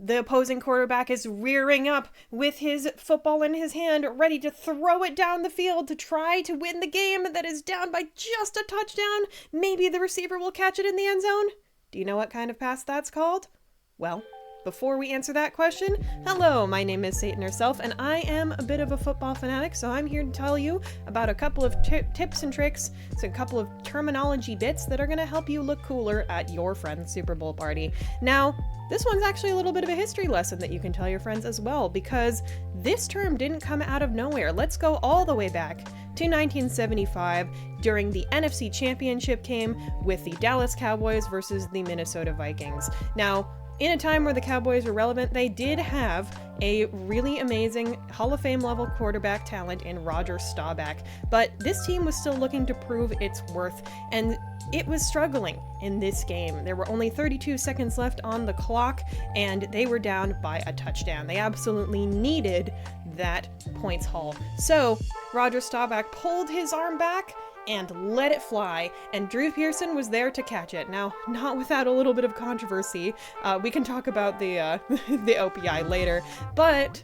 The opposing quarterback is rearing up with his football in his hand, ready to throw it down the field to try to win the game that is down by just a touchdown. Maybe the receiver will catch it in the end zone. Do you know what kind of pass that's called? Well, before we answer that question, hello, my name is Satan herself, and I am a bit of a football fanatic, so I'm here to tell you about a couple of tips and tricks, so a couple of terminology bits that are going to help you look cooler at your friend's Super Bowl party. Now, this one's actually a little bit of a history lesson that you can tell your friends as well, because this term didn't come out of nowhere. Let's go all the way back to 1975 during the NFC Championship game with the Dallas Cowboys versus the Minnesota Vikings. Now, in a time where the Cowboys were relevant, they did have a really amazing Hall of Fame level quarterback talent in Roger Staubach, but this team was still looking to prove its worth, and it was struggling in this game. There were only 32 seconds left on the clock, and they were down by a touchdown. They absolutely needed that points haul. So Roger Staubach pulled his arm back and let it fly, and Drew Pearson was there to catch it. Now, not without a little bit of controversy. We can talk about the the OPI later, but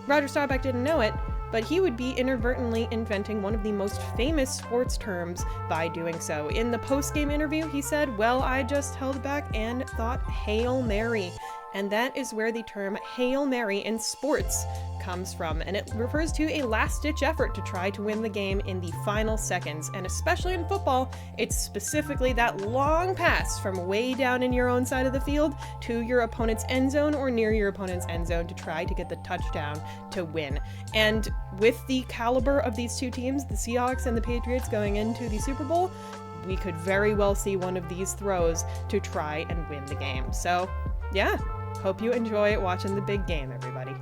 Roger Staubach didn't know it, but he would be inadvertently inventing one of the most famous sports terms by doing so. In the post-game interview, he said, "Well, I just held back and thought Hail Mary." And that is where the term Hail Mary in sports comes from, and it refers to a last-ditch effort to try to win the game in the final seconds. And especially in football, it's specifically that long pass from way down in your own side of the field to your opponent's end zone or near your opponent's end zone to try to get the touchdown to win. And with the caliber of these two teams, the Seahawks and the Patriots, going into the Super Bowl, we could very well see one of these throws to try and win the game. So, yeah. Hope you enjoy watching the big game, everybody.